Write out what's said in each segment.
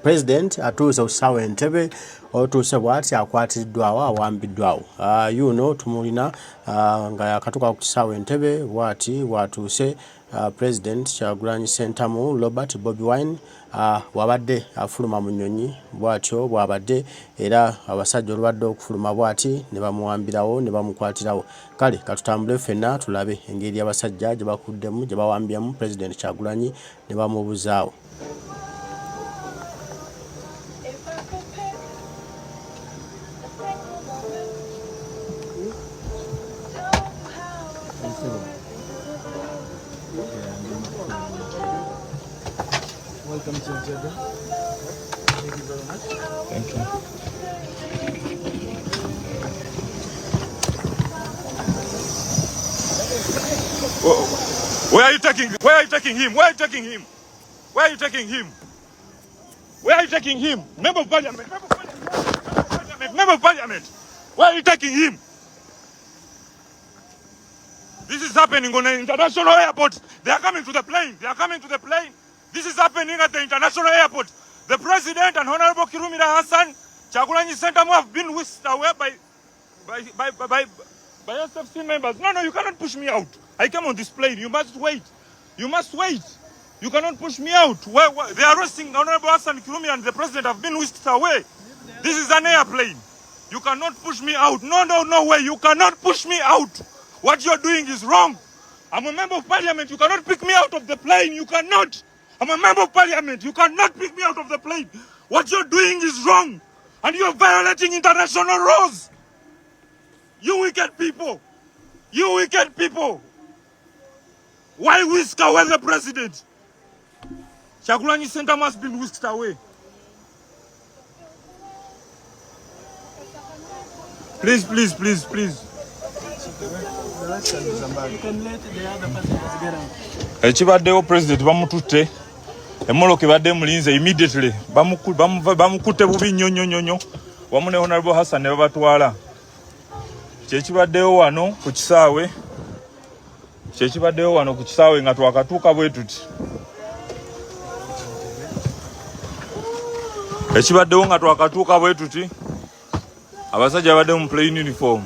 President atuuze usawe Entebe otuuse bwati akwatiddwawo awambidwawo yuno tumulina nga yakatuka ku kisawe Entebe bwati watuuse President Kyagulanyi Ssentamu Robert Bobi Wine wabadde afuluma mu nnyonyi bwatyo bwabadde era abasajja olubadde okufuluma bwati ne bamuwambirawo ne bamukwatirawo. Kale katutambule ffenna tulabe engeri abasajja gye bakuddemu gye bawambyemu President Kyagulanyi ne bamubuzaawo. Welcome to Entebe. Thank you very much. Thank you. Where are you taking him? Where are you taking him? Where are you taking him? Where are you taking him? Where are you taking him? Member of Parliament. Member of Parliament. Where are you taking him? This is happening on an international airport. They are coming to the plane. They are coming to the plane. This is happening at the international airport. The President and Honorable Kirumira Hassan, Kyagulanyi Ssentamu have been whisked away by SFC members. No, you cannot push me out. I came on this plane. You must wait. You must wait. You cannot push me out. They are arresting Honorable Hassan Kirumira and the President have been whisked away. This is an airplane. You cannot push me out. No way. You cannot push me out. What you're doing is wrong. I'm a member of Parliament. You cannot pick me out of the plane. You cannot. I'm a member of Parliament. You cannot pick me out of the plane. What you're doing is wrong. And you're violating international laws. You wicked people. You wicked people. Why whisk away the President? Kyagulanyi Ssentamu has been whisked away. Please. You can let the other passengers get out. Ekibaddewo President bamututte. Emmoloka ebadde mulinze immediately bamukutte bubi nnyo wamu ne Honorable Hassan ne babatwala. Kyekibaddewo wano ku kisaawe nga twakatuuka bwe tuti. Ekibaddewo nga twakatuuka bwe tuti abasajja badde mu plain uniform.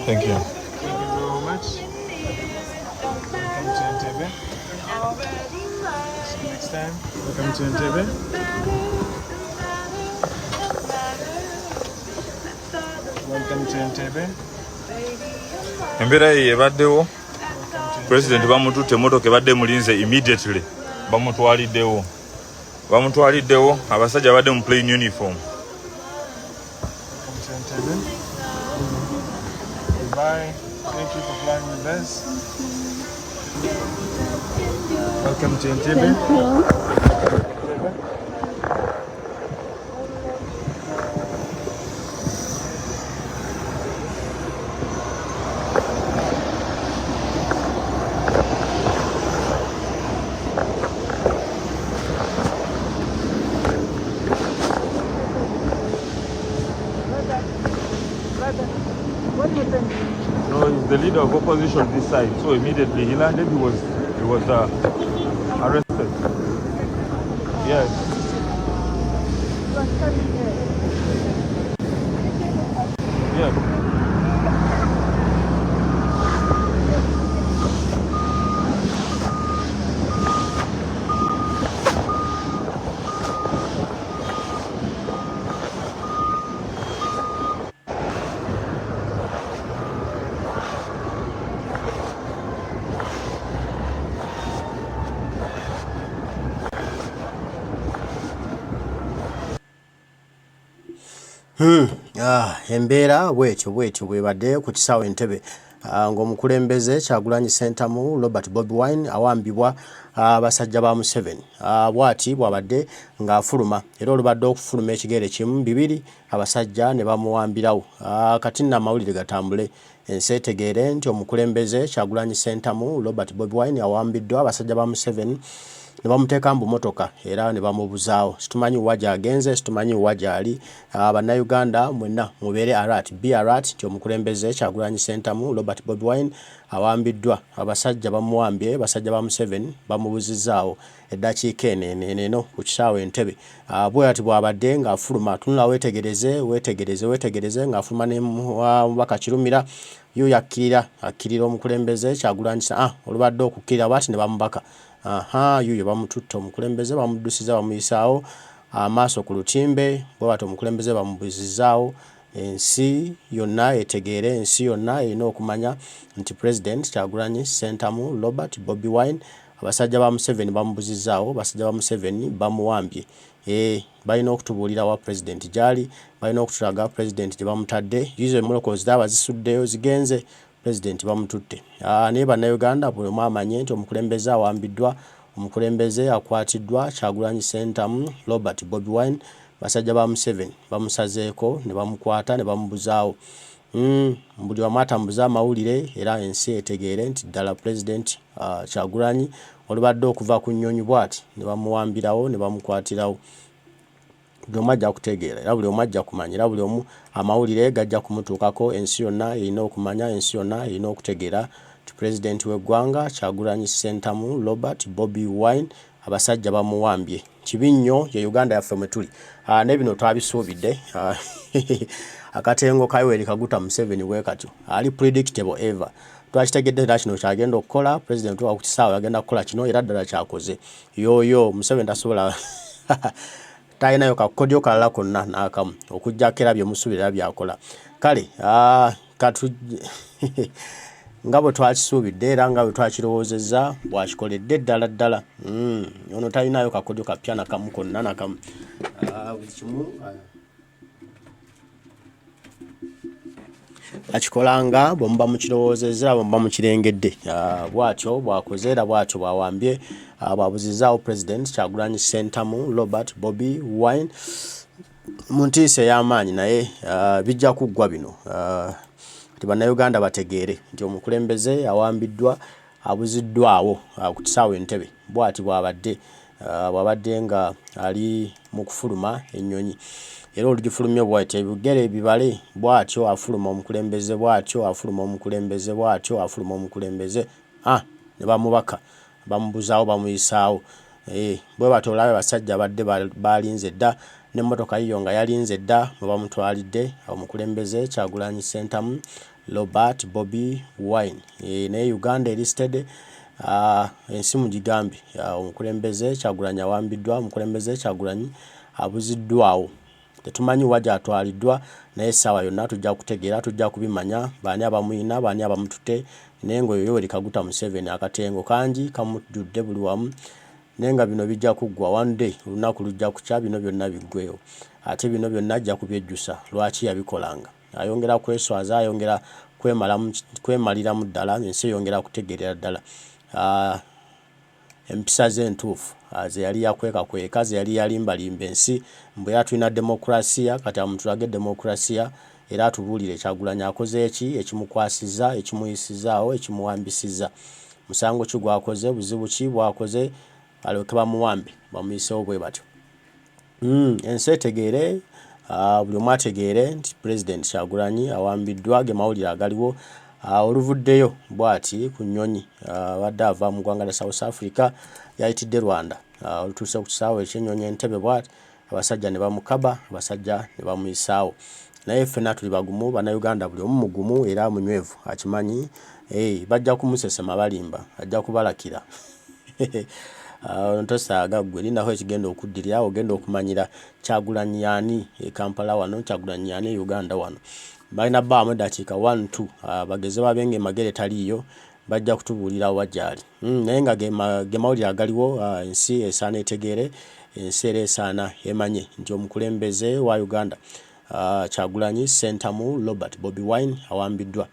Thank you. Thank you very much. Welcome to Entebe. See you next time. Welcome to Entebe. Welcome to Entebe. Embeera ye ebaddewo President bamututte emmotoka ebadde mulinze immediately bamutwaliddewo abasajja badde mu plain uniform. Welcome to Entebe. Goodbye. Thank you for flying with us. Welcome to Entebe. No, he's the leader of opposition this side. So immediately he landed, he was arrested. Yes. Yeah. Embeera bwetyo bwebadde ku kisaawe Entebe ng'omukulembeze Kyagulanyi Ssentamu Robert Bobi Wine awambibwa abasajja ba Museveni bwati bwabadde ng'afuluma era olubadde okufuluma ekigere kimu bibiri abasajja ne bamuwambirawo. Kati nno amawulire gatambule ensi etegeere nti omukulembeze Kyagulanyi Ssentamu Robert Bobi Wine awambiddwa abasajja ba Museveni ne bamuteeka mu motoka era ne bamubuzaawo. Situmanyi waja agenze, situmanyi waja ali. Bannayuganda mwenna mubeere alert, be alert nti omukulembeze Kyagulanyi Ssentamu Robert Bobi Wine awambiddwa. Abasajja bamuwambye, basajja ba Museveni bamubuzizaawo eddakiika eno ku kisaawe Entebbe. Bwe ati bw'abadde ng'afuluma, tunula weetegereze ng'afuluma ne mubaka Kirumira yo akkirira omukulembeze Kyagulanyi olubadde okukkirira bw'ati ne bamubaka. Yuyo bamututte omukulembeze bamuddusiza bamuyisaawo amaaso ku lutimbe. Bwe bati omukulembeze bamubuzizaawo. Ensi yonna etegeere, ensi yonna erina okumanya nti Pulezidenti Kyagulanyi Ssentamu Robert Bobi Wine abasajja ba Museveni bamubuzizaawo, basajja ba Museveni bamuwambye. Balina okutubuulira wa Pulezidenti gy'ali, balina okutulaga Pulezidenti gye bamutadde. Yizo emmotoka zidaba zisuddeyo zigenze, Pulezidenti bamututte. Naye bannayuganda buli omu amanye nti omukulembeze awambiddwa, omukulembeze akwatiddwa Kyagulanyi Ssentamu Robert Bobi Wine. Basajja ba Museveni bamusazeeko ne bamukwata ne bamubuzaawo. Buli wamu atambuza amawulire era ensi etegeere nti ddala Pulezidenti Kyagulanyi olubadde okuva ku nnyonyi bw'ati ne bamuwambirawo ne bamukwatirawo. Buli omu ajja kutegeera era buli omu ajja kumanya era buli omu amawulire gajja kumutuukako. Ensi yonna erina okumanya, ensi yonna erina okutegeera nti Pulezidenti w'eggwanga Kyagulanyi Ssentamu Robert Bobi Wine abasajja bamuwambye. Kibi nnyo ye Uganda yaffe mwe tuli. Ne bino twabisuubidde. Akatengo ka Yoweri Kaguta Museveni bwe katyo ali predictable ever. Twakitegedde era kino kyagenda okukola. Pulezidenti wa ku kisaawe agenda kukola kino era ddala kyakoze. Yoyo Museveni tasobola talinayo kakodyo kalala konna n'akamu okujjako era bye musuubira byakola. Kale nga bwe twakisuubidde era nga bwe twakirowoozezza bw'akikoledde ddala. Ono talinayo kakodyo kapya nakamu konna nakamu. Buli kimu akikolanga bwe muba mukirowoozezza, bwe muba mukirengedde. Bw'atyo bw'akoze era bw'atyo bw'awambye bw'abuzizaawo Pulezidenti Kyagulanyi Ssentamu Robert Bobi Wine mu ntiisa ey'amaanyi. Naye bijja kuggwa bino. Bannayuganda bategeere nti omukulembeze awambiddwa, abuziddwawo ku kisaawe Entebbe. Bw'ati bw'abadde nga ali mu kufuluma ennyonyi. Era olugifulumye bw'atyo ebigere bibale bw'atyo afuluma omukulembeze, bw'atyo afuluma omukulembeze, bw'atyo afuluma omukulembeze. Ne bamubaka, bamubuzaawo, bamuyisaawo. Bwe batyo olabe basajja badde balinze dda n'emmotoka yiyo nga yalinze dda mwe bamutwalidde omukulembeze Kyagulanyi Ssentamu Robert Bobi Wine. Naye Uganda elisted ensi mugigambye omukulembeze Kyagulanyi awambiddwa, omukulembeze Kyagulanyi abuziddwawo. Tetumanyi waja atwaliddwa naye essaawa yonna tujja kutegeera, tujja kubimanya baani abamuyina, baani abamututte. Naye ng'oyo Yoweri Kaguta Museveni akatengo kangi kamujjudde buli wamu. Naye nga bino bijja kuggwa one day, olunaku lujja kukya bino byonna biggweyo. Ate bino byonna ajja kubyejjusa lwaki yabikolanga. Ayongera kweswaza, ayongera kwemaliramu ddala, ensi eyongera kutegeerera ddala empisa ze entuufu ze yali yakwekakweka, ze yali yalimbalimba ensi. Mbwe era tulina demokrasiya, kati amutulage demokrasiya era atubuulire Kyagulanyi akoze eki ekimukwasizza, ekimuyisizaawo, ekimuwambisizza. Musango ki gwakoze, buzibu ki bwakoze alyoke bamuwambe bamuyiseewo bwe batyo. Ensi etegeere, buli omu ategeere nti Pulezidenti Kyagulanyi awambiddwa, ge mawulire agaliwo. Oluvuddeyo bw'ati ku nnyonyi badde ava mu ggwanga lya South Africa yayitidde Rwanda. Olutuuse ku kisaawe eky'Enyonyi Entebe bw'ati abasajja ne bamukaba, abasajja ne bamuyisaawo. Naye ffenna tuli bagumu, bannayuganda buli omu mugumu era munywevu akimanyi. Bajja kumusesema balimba, ajja kubalakira. Ntosaaga ggwe lindaho ekigenda okuddirira, ogenda okumanyira Kyagulanyi yani e Kampala wano, Kyagulanyi yani Uganda wano. Balina bbaamu eddakiika 1-2 bageze babenga emagere taliiyo, bajja kutubuulira wajjali. Naye nga ge mawulire agaliwo, ensi esaana etegeere, ensi era esaana emanye nti omukulembeze wa Uganda Kyagulanyi Ssentamu Robert Bobi Wine awambiddwa.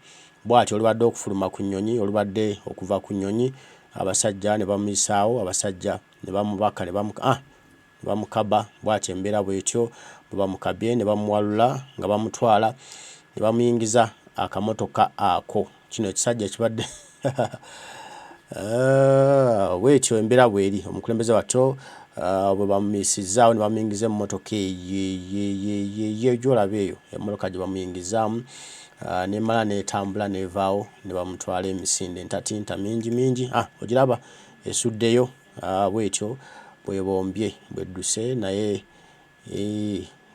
Bw'ati olubadde okufuluma ku nnyonyi, olubadde okuva ku nnyonyi, abasajja ne bamuyisaawo, abasajja ne bamubaka ne bamukaba. Bw'ati embeera bw'etyo, bwe bamukabye ne bamuwalula nga bamutwala ne bamuyingiza akamotoka ako. Kino ekisajja ekibadde Wetyo embeera bweri omukulembeze watto bwe bamuyisizaawo ne bamuyingiza emmotoka eyo gy'olaba eyo emmotoka gye bamuyingizaamu nemala netambula nevaawo ne bamutwala emisinde entatinta mingi ogiraba esuddeyo bwetyo bwebombye bwedduse naye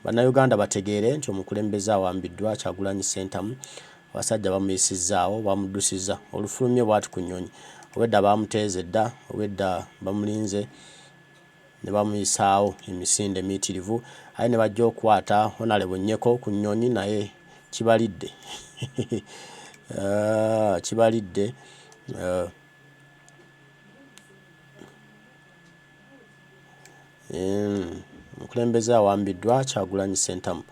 bannayuganda bategeere nti omukulembeze awambiddwa Kyagulanyi Ssentamu abasajja bamuyisizaawo bamuddusiza olufulumye bw'ati ku Nnyonyi obwedda bamuteeze dda obwedda bamulinze ne bamuyisaawo emisinde miitirivu aye ne bajja okukwata Honorable Nnyeko ku Nnyonyi naye kibalidde kibalidde omukulembeze awambiddwa Kyagulanyi Ssentamu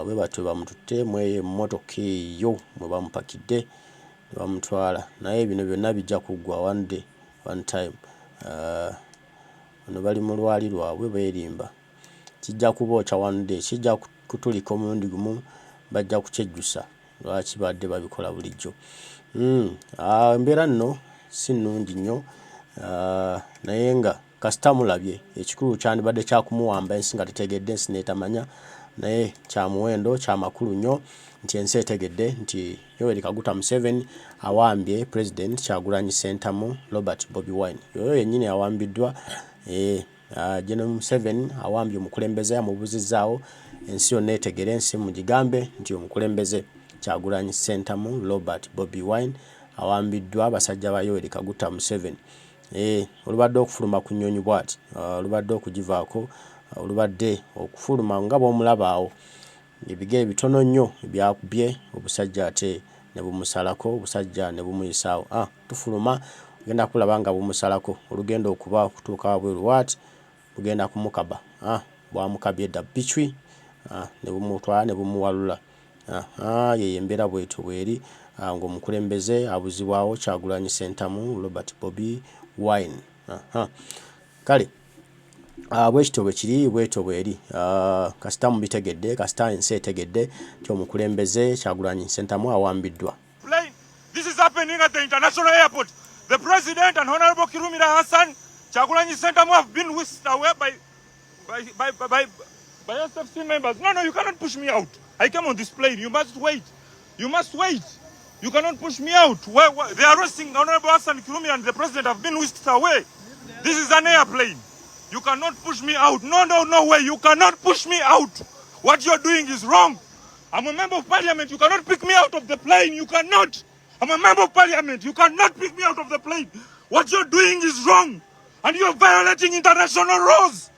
bwe batyo bamututte mu eyo emmotoka eyo mwe bamupakidde ne bamutwala naye bino byonna bijja kuggwa one day one time ono bali mu lwali lwabwe beerimba kijja kubookya one day kijja kutulika omulundi gumu bajja kukyejjusa lwaki badde babikola bulijjo embeera nno si nnungi nnyo naye nga kasita mulabye ekikulu kyandibadde kyakumuwamba ensi nga tetegedde ensi neetamanya naye kya muwendo kya makulu nnyo nti ensi etegedde nti Yoweri Kaguta Museveni awambye President Kyagulanyi Ssentamu Robert Bobi Wine yoyo yennyini awambiddwa General Museveni awambye omukulembeze amubuzizaawo ensi yonna etegere ensi mugigambe nti omukulembeze Kyagulanyi Ssentamu Robert Bobi Wine awambiddwa abasajja ba Yoweri Kaguta Museveni olubadde okufuluma ku Nnyonyi bw'ati olubadde okugivaako olubadde okufuluma nga bw'omulaba awo ebigere bitono nnyo byakubye obusajja ate ne bumusalako obusajja ne bumuyisaawo tufuluma genda kulaba nga bumusalako olugenda okuba okutuuka wabweru bw'ati bugenda kumukaba bwamukabye dda bicwi ne bumutwala ne bumuwalula yeyo embeera bwetyo bweri ng'omukulembeze abuzibwawo Kyagulanyi Ssentamu Robert Bobi Wine kale bwekityo bwe kiri bwetyo bweri kasita mubitegedde kasita ensi etegedde nti omukulembeze Kyagulanyi Ssentamu awambiddwa. This is happening at the international airport. The President and Honorable Kirumira Hassan Kyagulanyi Ssentamu have been whisked away by SFC members. No, you cannot push me out. I came on this plane. You must wait. You must wait. You cannot push me out. They are arresting Honorable Hassan Kirumira and the President have been whisked away. This is an airplane. You cannot push me out. No way. You cannot push me out. What you're doing is wrong. I'm a member of parliament. You cannot pick me out of the plane. You cannot. I'm a member of parliament. You cannot pick me out of the plane. What you're doing is wrong. And you're violating international laws.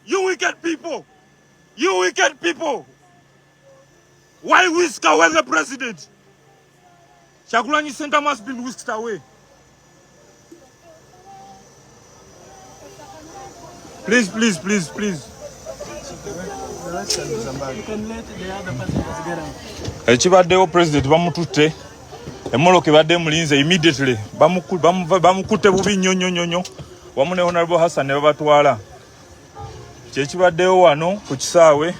You wicked people. You wicked people. Why whisk away the president? Kyagulanyi Ssentamu has been whisked away. Please. You can let the other passengers get out. Ekibaddewo president bamututte emmoloka ebadde mulinze immediately bamukutte bubi nnyo wamu ne Honorable Hassan ne babatwala. Kyekibaddewo wano ku kisaawe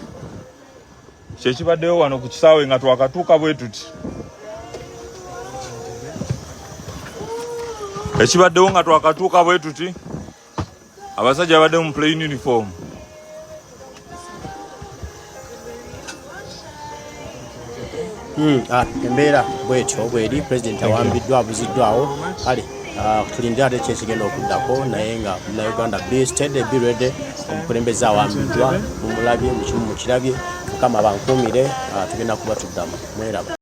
nga twakatuuka bwe tuti. Ekibaddewo nga twakatuuka bwe tuti abasajja badde mu plain uniform. Embeera bwetyo bweri President awambiddwa abuziddwawo kale tulinde ate kyekigenda okuddako naye nga Uganda be steady be ready omukulembeze awambiddwa mumulabye mukimu mukirabye Mukama bankuumire tugenda kuba tuddamu mweraba.